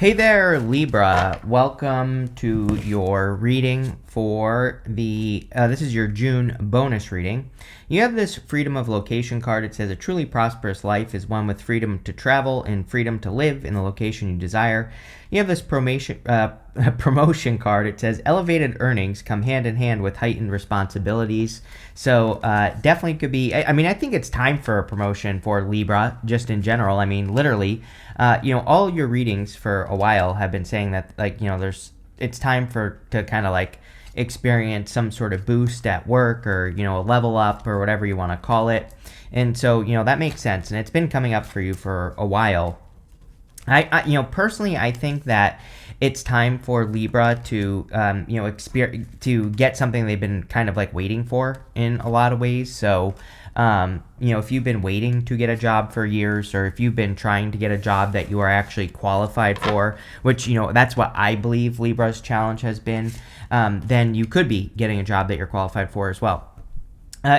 Hey there, Libra. Welcome to your reading for this is your June bonus reading. You have this freedom of location card. It says a truly prosperous life is one with freedom to travel and freedom to live in the location you desire. You have this promotion card. It says elevated earnings come hand in hand with heightened responsibilities. So definitely could be, I think it's time for a promotion for Libra just in general. I mean, literally, all your readings for a while have been saying that, it's time to kind of like experience some sort of boost at work or, a level up or whatever you want to call it. And so, that makes sense. And it's been coming up for you for a while. Personally, I think that it's time for Libra to, to get something they've been kind of like waiting for in a lot of ways. So, if you've been waiting to get a job for years, or if you've been trying to get a job that you are actually qualified for, which, that's what I believe Libra's challenge has been, then you could be getting a job that you're qualified for as well.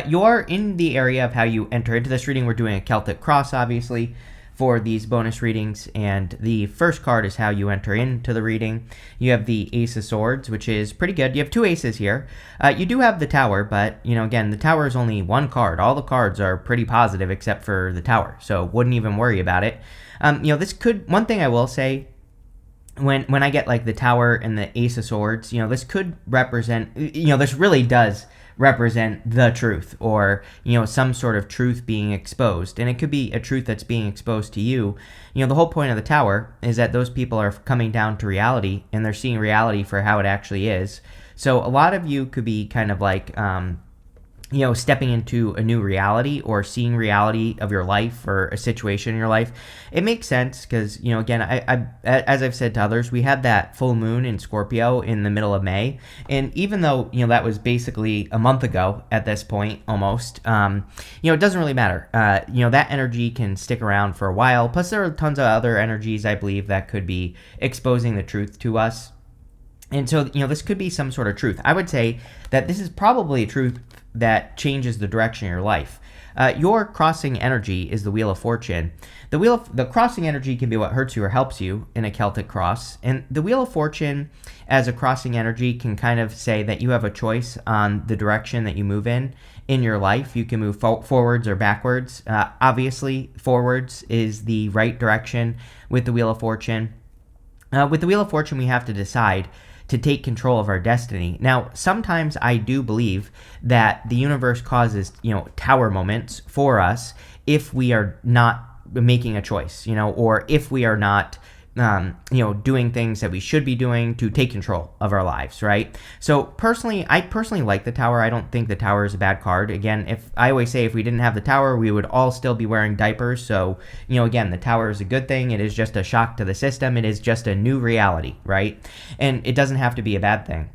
You're in the area of how you enter into this reading. We're doing a Celtic cross, obviously, for these bonus readings, and the first card is how you enter into the reading. You have the Ace of Swords, which is pretty good. You have two aces here. You do have the Tower, but, again, the Tower is only one card. All the cards are pretty positive except for the Tower, so wouldn't even worry about it. This could, one thing I will say, when I get like the Tower and the Ace of Swords, this could represent, this really does represent the truth, or some sort of truth being exposed, and it could be a truth that's being exposed to you. The whole point of the Tower is that those people are coming down to reality, and they're seeing reality for how it actually is. So a lot of you could be kind of like stepping into a new reality, or seeing reality of your life or a situation in your life. It makes sense because, again, I as I've said to others, we had that full moon in Scorpio in the middle of May. And even though, that was basically a month ago at this point, almost, it doesn't really matter. That energy can stick around for a while. Plus, there are tons of other energies, I believe, that could be exposing the truth to us. And so, this could be some sort of truth. I would say that this is probably a truth that changes the direction of your life. Your crossing energy is the Wheel of Fortune. The crossing energy can be what hurts you or helps you in a Celtic cross. And the Wheel of Fortune as a crossing energy can kind of say that you have a choice on the direction that you move in your life. You can move forwards or backwards. Obviously, forwards is the right direction with the Wheel of Fortune. With the Wheel of Fortune, we have to decide to take control of our destiny. Now, sometimes I do believe that the universe causes, Tower moments for us if we are not making a choice, or if we are not, doing things that we should be doing to take control of our lives, right? So I personally like the Tower. I don't think the Tower is a bad card. Again, I always say if we didn't have the Tower, we would all still be wearing diapers. So, again, the Tower is a good thing. It is just a shock to the system. It is just a new reality, right? And it doesn't have to be a bad thing.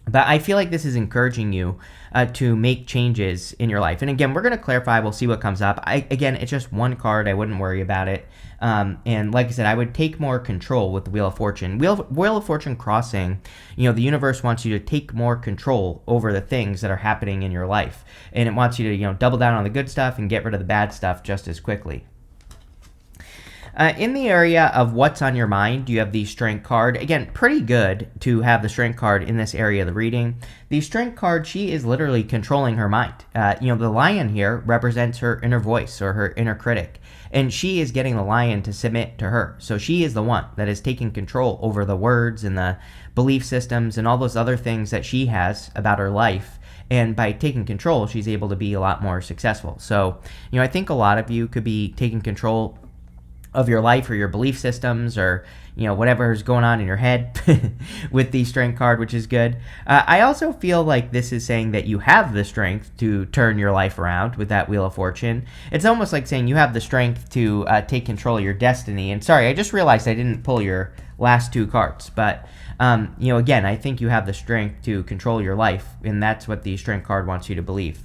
But I feel like this is encouraging you to make changes in your life. And again, we're going to clarify. We'll see what comes up. Again, it's just one card. I wouldn't worry about it. And like I said, I would take more control with the Wheel of Fortune. Wheel of Fortune crossing, the universe wants you to take more control over the things that are happening in your life. And it wants you to, double down on the good stuff and get rid of the bad stuff just as quickly. In the area of what's on your mind, you have the Strength card. Again, pretty good to have the Strength card in this area of the reading. The Strength card, she is literally controlling her mind. The Lion here represents her inner voice, or her inner critic. And she is getting the Lion to submit to her. So she is the one that is taking control over the words and the belief systems and all those other things that she has about her life. And by taking control, she's able to be a lot more successful. So, I think a lot of you could be taking control of your life or your belief systems, or whatever is going on in your head with the Strength card, which is good. I also feel like this is saying that you have the strength to turn your life around with that Wheel of Fortune. It's almost like saying you have the strength to take control of your destiny. And sorry, I just realized I didn't pull your last two cards, but again, I think you have the strength to control your life, and that's what the Strength card wants you to believe.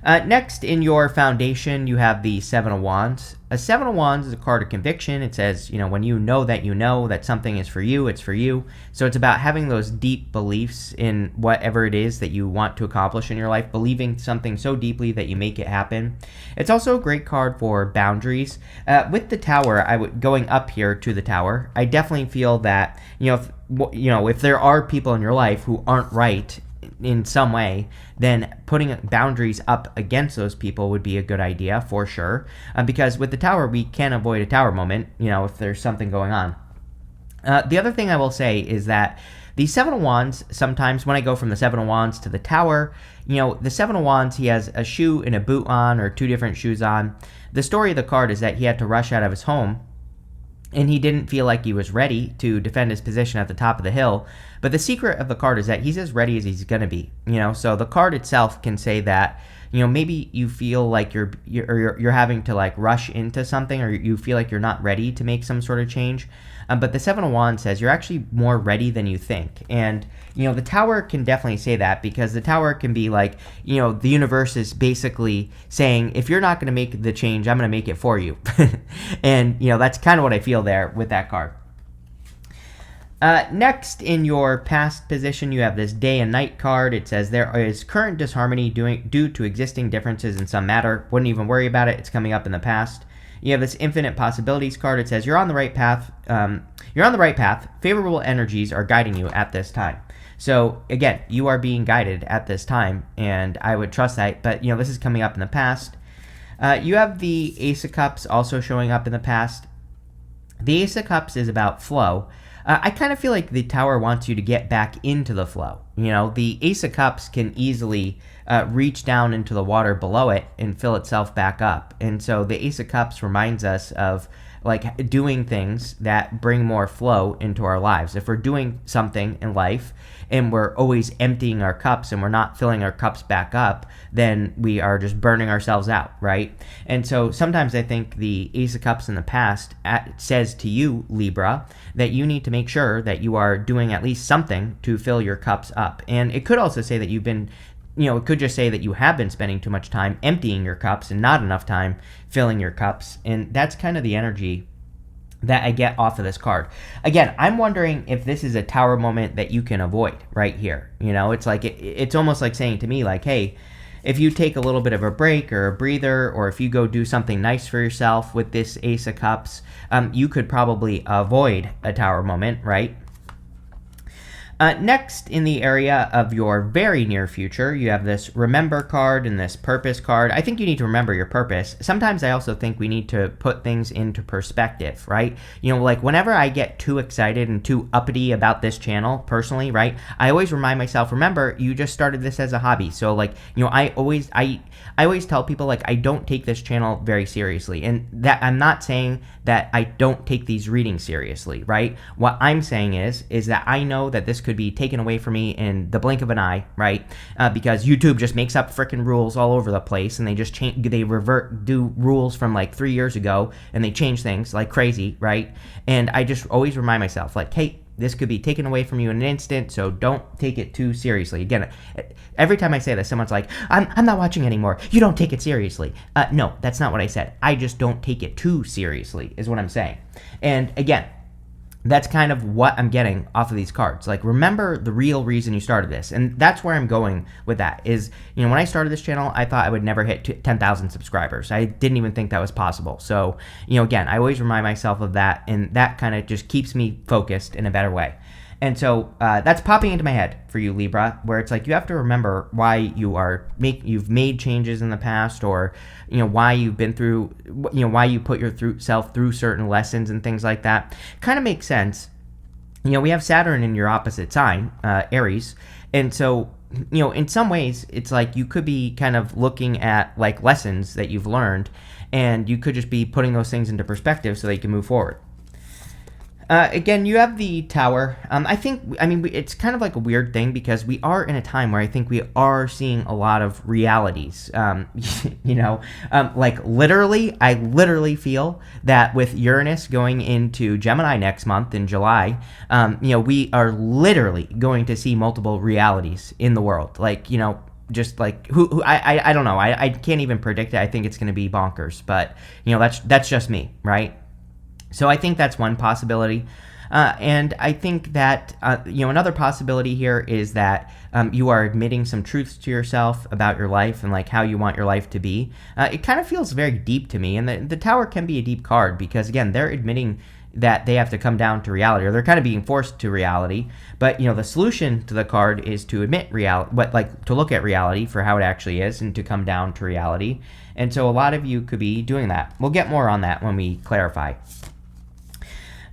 Next, in your foundation, you have the Seven of Wands. A Seven of Wands is a card of conviction. It says, when you know that something is for you, it's for you. So it's about having those deep beliefs in whatever it is that you want to accomplish in your life, believing something so deeply that you make it happen. It's also a great card for boundaries. With the Tower, going up here to the Tower, I definitely feel that, if there are people in your life who aren't right in some way, then putting boundaries up against those people would be a good idea for sure. Because with the Tower, we can't avoid a Tower moment, if there's something going on. The other thing I will say is that the Seven of Wands, sometimes when I go from the Seven of Wands to the Tower, the Seven of Wands, he has a shoe and a boot on, or two different shoes on. The story of the card is that he had to rush out of his home, and he didn't feel like he was ready to defend his position at the top of the hill. But the secret of the card is that he's as ready as he's going to be. So the card itself can say that, maybe you feel like you're having to like rush into something, or you feel like you're not ready to make some sort of change. But the Seven of Wands says you're actually more ready than you think. And, the Tower can definitely say that, because the Tower can be like, the universe is basically saying, if you're not going to make the change, I'm going to make it for you. And, that's kind of what I feel there with that card. Next, in your past position, you have this Day and Night card. It says there is current disharmony due to existing differences in some matter. Wouldn't even worry about it. It's coming up in the past. You have this Infinite Possibilities card. It says you're on the right path. You're on the right path. Favorable energies are guiding you at this time. So again, you are being guided at this time, and I would trust that. But this is coming up in the past. You have the Ace of Cups also showing up in the past. The Ace of Cups is about flow. I kind of feel like the Tower wants you to get back into the flow. The Ace of Cups can easily reach down into the water below it and fill itself back up. And so the Ace of Cups reminds us of like doing things that bring more flow into our lives. If we're doing something in life and we're always emptying our cups and we're not filling our cups back up, then we are just burning ourselves out, right? And so sometimes I think the Ace of Cups in the past says to you, Libra, that you need to make sure that you are doing at least something to fill your cups up. And it could also say that you've been it could just say that you have been spending too much time emptying your cups and not enough time filling your cups. And that's kind of the energy that I get off of this card. Again, I'm wondering if this is a Tower moment that you can avoid right here. It's like it's almost like saying to me, like, hey, if you take a little bit of a break or a breather, or if you go do something nice for yourself with this Ace of Cups, you could probably avoid a Tower moment, right? Next, in the area of your very near future, you have this Remember card and this Purpose card. I think you need to remember your purpose. Sometimes I also think we need to put things into perspective, right? Like whenever I get too excited and too uppity about this channel, personally, right, I always remind myself, remember, you just started this as a hobby. So like, I always tell people, like, I don't take this channel very seriously. And that I'm not saying that I don't take these readings seriously, right? What I'm saying is that I know that this could be taken away from me in the blink of an eye, right? Because YouTube just makes up freaking rules all over the place, and they just do rules from like 3 years ago, and they change things like crazy, right? And I just always remind myself, like, hey, this could be taken away from you in an instant, so don't take it too seriously. Again, every time I say this, someone's like, I'm not watching anymore. You don't take it seriously. No, that's not what I said. I just don't take it too seriously is what I'm saying. And again, that's kind of what I'm getting off of these cards. Like, remember the real reason you started this. And that's where I'm going with that is, when I started this channel, I thought I would never hit 10,000 subscribers. I didn't even think that was possible. So, again, I always remind myself of that, and that kind of just keeps me focused in a better way. And so that's popping into my head for you, Libra, where it's like you have to remember why you've made changes in the past, or why you've been through, why you put yourself through certain lessons and things like that. Kind of makes sense. We have Saturn in your opposite sign, Aries, and so in some ways it's like you could be kind of looking at like lessons that you've learned, and you could just be putting those things into perspective so that you can move forward. Again, you have the Tower. It's kind of like a weird thing because we are in a time where I think we are seeing a lot of realities. Like literally, I literally feel that with Uranus going into Gemini next month in July, we are literally going to see multiple realities in the world. Like, just like who I don't know. I can't even predict it. I think it's going to be bonkers, but that's just me, right? So I think that's one possibility. And I think that another possibility here is that you are admitting some truths to yourself about your life and like how you want your life to be. It kind of feels very deep to me, and the Tower can be a deep card because again, they're admitting that they have to come down to reality, or they're kind of being forced to reality. But the solution to the card is to admit reality, to look at reality for how it actually is, and to come down to reality. And so a lot of you could be doing that. We'll get more on that when we clarify.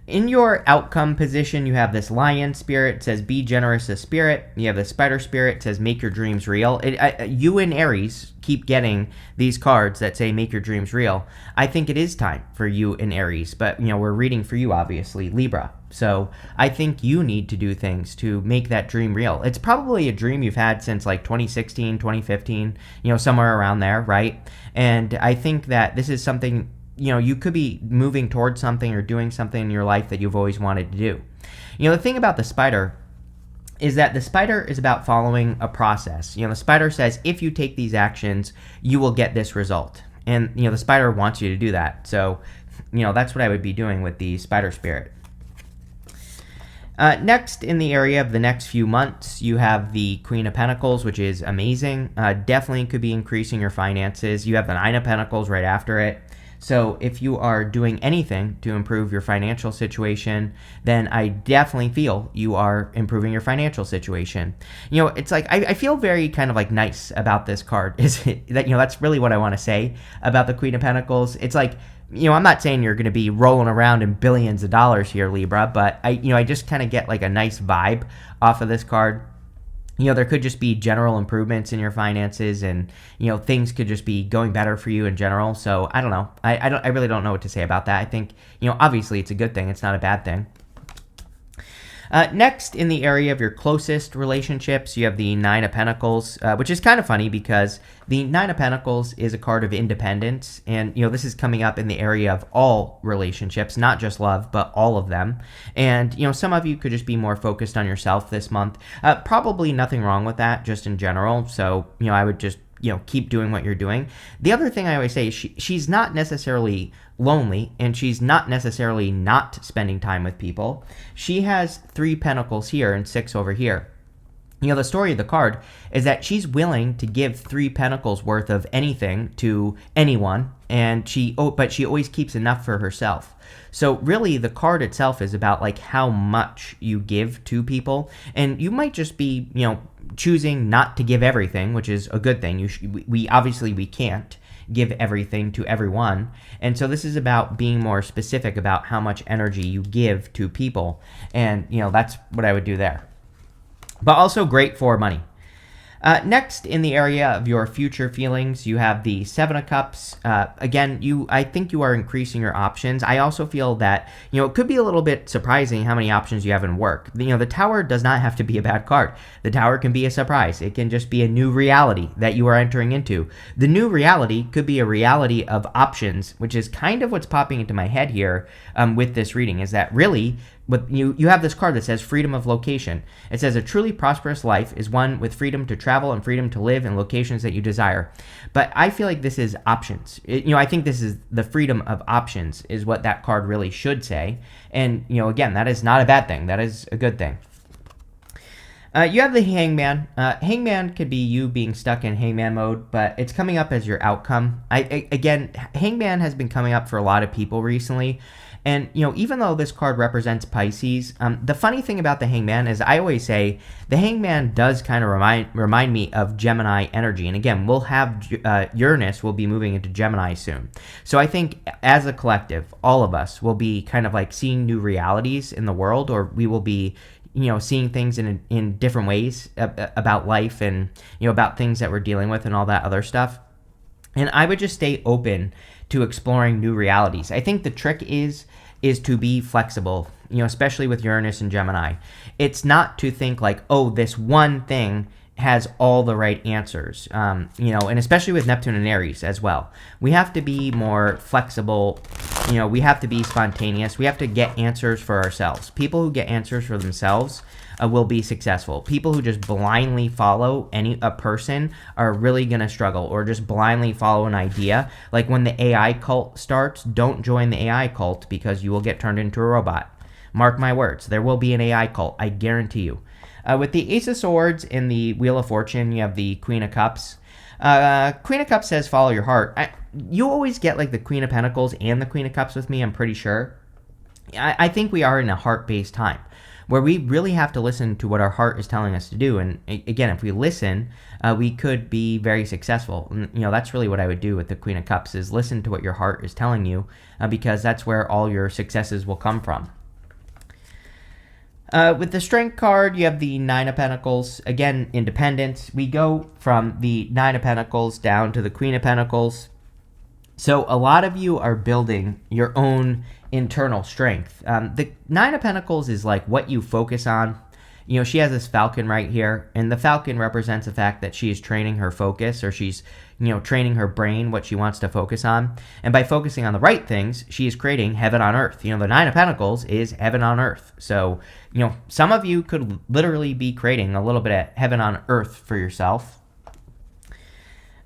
In your outcome position, you have this lion spirit. It says, be generous as spirit. You have the spider spirit. It says, make your dreams real. You and Aries keep getting these cards that say, make your dreams real. I think it is time for you and Aries, but we're reading for you, obviously, Libra. So I think you need to do things to make that dream real. It's probably a dream you've had since like 2016, 2015, somewhere around there, right? And I think that this is something you could be moving towards something or doing something in your life that you've always wanted to do. The thing about the spider is that the spider is about following a process. The spider says, if you take these actions, you will get this result. And, the spider wants you to do that. So, that's what I would be doing with the spider spirit. Next, in the area of the next few months, you have the Queen of Pentacles, which is amazing. Definitely could be increasing your finances. You have the Nine of Pentacles right after it. So if you are doing anything to improve your financial situation, then I definitely feel you are improving your financial situation. It's like I feel very kind of like nice about this card. Is it that that's really what I want to say about the Queen of Pentacles? It's like I'm not saying you're going to be rolling around in billions of dollars here, Libra, but I just kind of get like a nice vibe off of this card. There could just be general improvements in your finances, and things could just be going better for you in general. So I don't know. I really don't know what to say about that. I think obviously it's a good thing. It's not a bad thing. Next, in the area of your closest relationships, you have the Nine of Pentacles, which is kind of funny because the Nine of Pentacles is a card of independence. And, this is coming up in the area of all relationships, not just love, but all of them. And, some of you could just be more focused on yourself this month. Probably nothing wrong with that, just in general. So, I would just keep doing what you're doing. The other thing I always say is she's not necessarily lonely, and she's not necessarily not spending time with people. She has 3 pentacles here and 6 over here. The story of the card is that she's willing to give 3 pentacles worth of anything to anyone, and but she always keeps enough for herself. So really, the card itself is about like how much you give to people, and you might just be, choosing not to give everything, which is a good thing. We obviously can't give everything to everyone, and so this is about being more specific about how much energy you give to people, and that's what I would do there. But also great for money. Next, in the area of your future feelings, you have the Seven of Cups. Again, I think you are increasing your options. I also feel that, it could be a little bit surprising how many options you have in work. The Tower does not have to be a bad card. The Tower can be a surprise. It can just be a new reality that you are entering into. The new reality could be a reality of options, which is kind of what's popping into my head here with this reading, is that really, but you have this card that says freedom of location. It says a truly prosperous life is one with freedom to travel and freedom to live in locations that you desire. But I feel like this is options. I think this is the freedom of options is what that card really should say. And, again, that is not a bad thing. That is a good thing. You have the Hangman. Hangman could be you being stuck in Hangman mode, but it's coming up as your outcome. Again, Hangman has been coming up for a lot of people recently. And, even though this card represents Pisces, the funny thing about the Hangman is I always say the Hangman does kind of remind me of Gemini energy. And again, we'll have Uranus will be moving into Gemini soon. So I think as a collective, all of us will be kind of like seeing new realities in the world, or we will be seeing things in different ways about life and, about things that we're dealing with and all that other stuff. And I would just stay open to exploring new realities. I think the trick is to be flexible, especially with Uranus and Gemini. It's not to think like, oh, this one thing has all the right answers, and especially with Neptune and Aries as well. We have to be more flexible. We have to be spontaneous. We have to get answers for ourselves. People who get answers for themselves will be successful. People who just blindly follow a person are really going to struggle, or just blindly follow an idea. Like when the AI cult starts, don't join the AI cult, because you will get turned into a robot. Mark my words, there will be an AI cult, I guarantee you. With the Ace of Swords in the Wheel of Fortune, you have the Queen of Cups. Queen of Cups says follow your heart. You always get like the Queen of Pentacles and the Queen of Cups with me, I'm pretty sure. I think we are in a heart-based time where we really have to listen to what our heart is telling us to do. And again, if we listen, we could be very successful. And, that's really what I would do with the Queen of Cups, is listen to what your heart is telling you, because that's where all your successes will come from. With the Strength card, you have the Nine of Pentacles. Again, independence. We go from the Nine of Pentacles down to the Queen of Pentacles. So a lot of you are building your own internal strength. The Nine of Pentacles is like what you focus on. She has this falcon right here, and the falcon represents the fact that she is training her focus, or she's, training her brain, what she wants to focus on. And by focusing on the right things, she is creating heaven on earth. The Nine of Pentacles is heaven on earth. So, some of you could literally be creating a little bit of heaven on earth for yourself.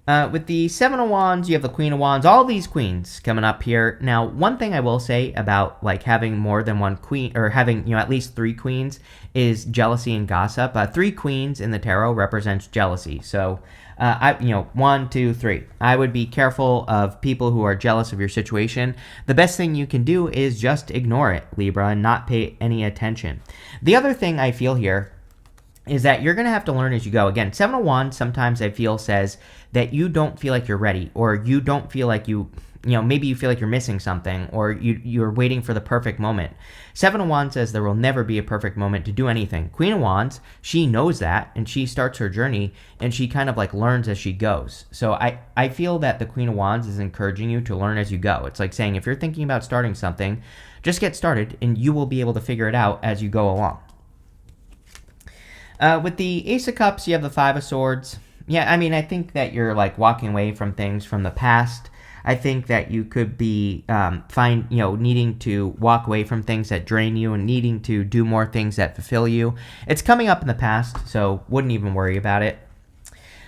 With the Seven of Wands, you have the Queen of Wands, all these queens coming up here. Now, one thing I will say about like having more than one queen, or having, at least three queens, is jealousy and gossip. Three queens in the tarot represents jealousy. So, 1, 2, 3. I would be careful of people who are jealous of your situation. The best thing you can do is just ignore it, Libra, and not pay any attention. The other thing I feel here is that you're going to have to learn as you go. Again, Seven of Wands sometimes I feel says that you don't feel like you're ready, or you don't feel like maybe you feel like you're missing something, or you're waiting for the perfect moment. Seven of Wands says there will never be a perfect moment to do anything. Queen of Wands, she knows that, and she starts her journey, and she kind of like learns as she goes. So I feel that the Queen of Wands is encouraging you to learn as you go. It's like saying, if you're thinking about starting something, just get started, and you will be able to figure it out as you go along. With the Ace of Cups, you have the Five of Swords. Yeah, I think that you're like walking away from things from the past. I think that you could be needing to walk away from things that drain you and needing to do more things that fulfill you. It's coming up in the past, so wouldn't even worry about it.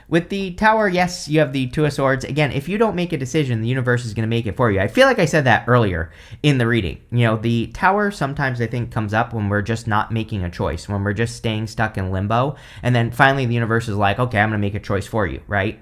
With the Tower, yes, you have the Two of Swords. Again, if you don't make a decision, the universe is going to make it for you. I feel like I said that earlier in the reading. The Tower sometimes I think comes up when we're just not making a choice, when we're just staying stuck in limbo. And then finally the universe is like, okay, I'm going to make a choice for you, right?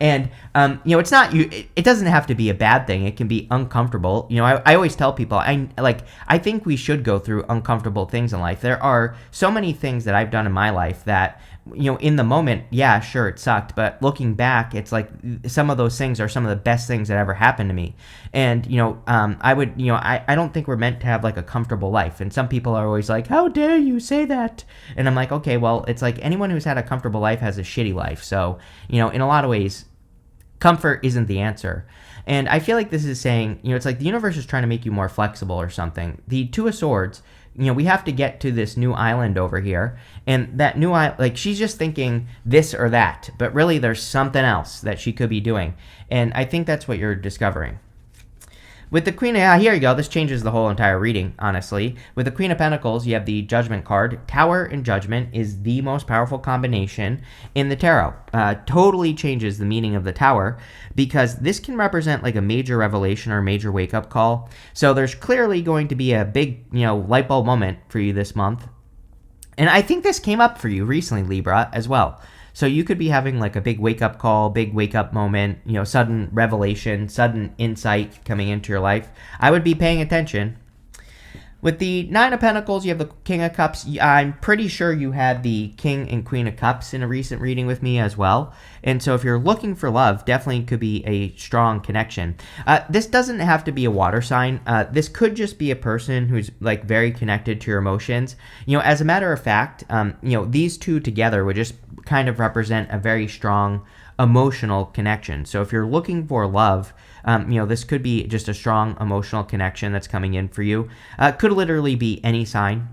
And, it's not you. It doesn't have to be a bad thing. It can be uncomfortable. I always tell people, I think we should go through uncomfortable things in life. There are so many things that I've done in my life that, in the moment, yeah, sure, it sucked, but looking back, it's like some of those things are some of the best things that ever happened to me. And, I don't think we're meant to have like a comfortable life. And some people are always like, how dare you say that? And I'm like, okay, well, it's like anyone who's had a comfortable life has a shitty life. So, in a lot of ways, comfort isn't the answer. And I feel like this is saying, it's like the universe is trying to make you more flexible or something. The Two of Swords, we have to get to this new island over here, and that new island, like she's just thinking this or that, but really there's something else that she could be doing, and I think that's what you're discovering. With the Queen, here you go. This changes the whole entire reading, honestly. With the Queen of Pentacles, you have the Judgment card. Tower and Judgment is the most powerful combination in the tarot. Totally changes the meaning of the Tower, because this can represent like a major revelation or a major wake-up call. So there's clearly going to be a big, light bulb moment for you this month. And I think this came up for you recently, Libra, as well. So you could be having like a big wake-up call, big wake-up moment, sudden revelation, sudden insight coming into your life. I would be paying attention. With the Nine of Pentacles, you have the King of Cups. I'm pretty sure you had the King and Queen of Cups in a recent reading with me as well. And so if you're looking for love, definitely could be a strong connection. This doesn't have to be a water sign. This could just be a person who's like very connected to your emotions. As a matter of fact, these two together would just kind of represent a very strong emotional connection. So if you're looking for love, this could be just a strong emotional connection that's coming in for you. Could literally be any sign.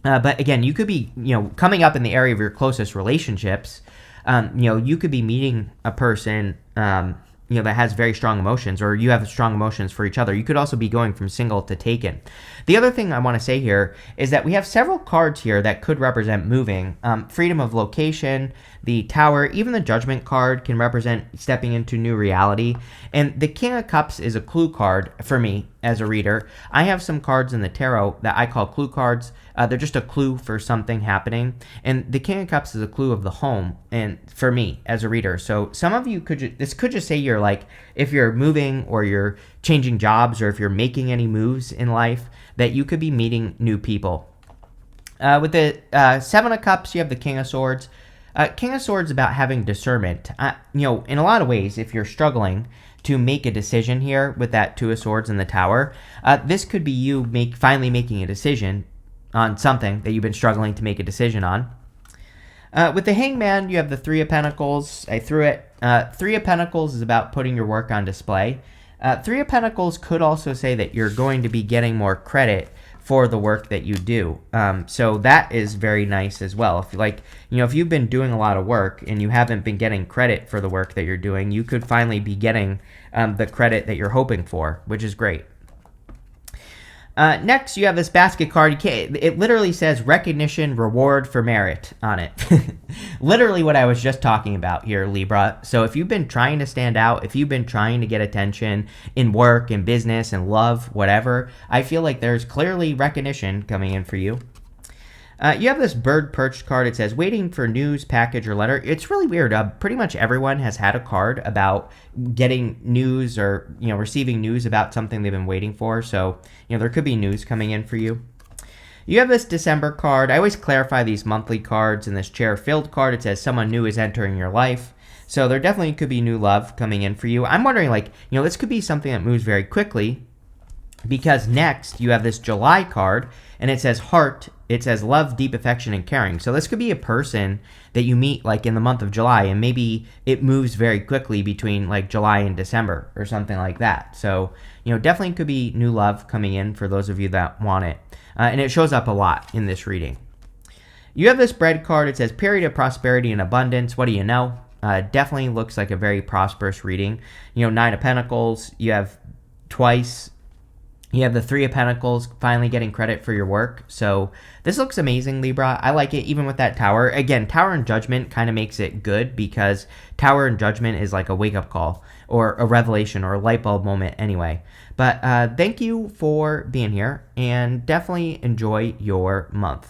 But again, you could be, coming up in the area of your closest relationships. You could be meeting a person, that has very strong emotions, or you have strong emotions for each other. You could also be going from single to taken. The other thing I want to say here is that we have several cards here that could represent moving. Freedom of location, the Tower, even the Judgment card can represent stepping into new reality. And the King of Cups is a clue card for me as a reader. I have some cards in the tarot that I call clue cards. They're just a clue for something happening. And the King of Cups is a clue of the home, and for me as a reader. So some of you this could just say you're like, if you're moving or you're changing jobs, or if you're making any moves in life, that you could be meeting new people. With the Seven of Cups, you have the King of Swords. King of Swords is about having discernment. In a lot of ways, if you're struggling to make a decision here with that Two of Swords in the Tower, this could be you finally making a decision on something that you've been struggling to make a decision on. With the Hangman, you have the Three of Pentacles. I threw it. Three of Pentacles is about putting your work on display. Three of Pentacles could also say that you're going to be getting more credit for the work that you do. So that is very nice as well. If you've been doing a lot of work and you haven't been getting credit for the work that you're doing, you could finally be getting the credit that you're hoping for, which is great. Next, you have this basket card. It literally says recognition, reward for merit on it. Literally what I was just talking about here, Libra. So if you've been trying to stand out, if you've been trying to get attention in work, in business, in love, whatever, I feel like there's clearly recognition coming in for you. You have this bird perched card. It says waiting for news, package, or letter. It's really weird. Pretty much everyone has had a card about getting news, or receiving news about something they've been waiting for. So there could be news coming in for you. You have this December card. I always clarify these monthly cards. In this chair filled card, it says someone new is entering your life. So there definitely could be new love coming in for you. I'm wondering, this could be something that moves very quickly, because next you have this July card, and it says heart. It says love, deep affection, and caring. So this could be a person that you meet in the month of July, and maybe it moves very quickly between July and December or something like that. So, definitely could be new love coming in for those of you that want it. And it shows up a lot in this reading. You have this bread card. It says period of prosperity and abundance. What do you know? Definitely looks like a very prosperous reading. Nine of Pentacles. You have twice. You have the Three of Pentacles, finally getting credit for your work. So this looks amazing, Libra. I like it, even with that Tower. Again, Tower and Judgment kind of makes it good, because Tower and Judgment is like a wake-up call, or a revelation, or a light bulb moment anyway. But thank you for being here, and definitely enjoy your month.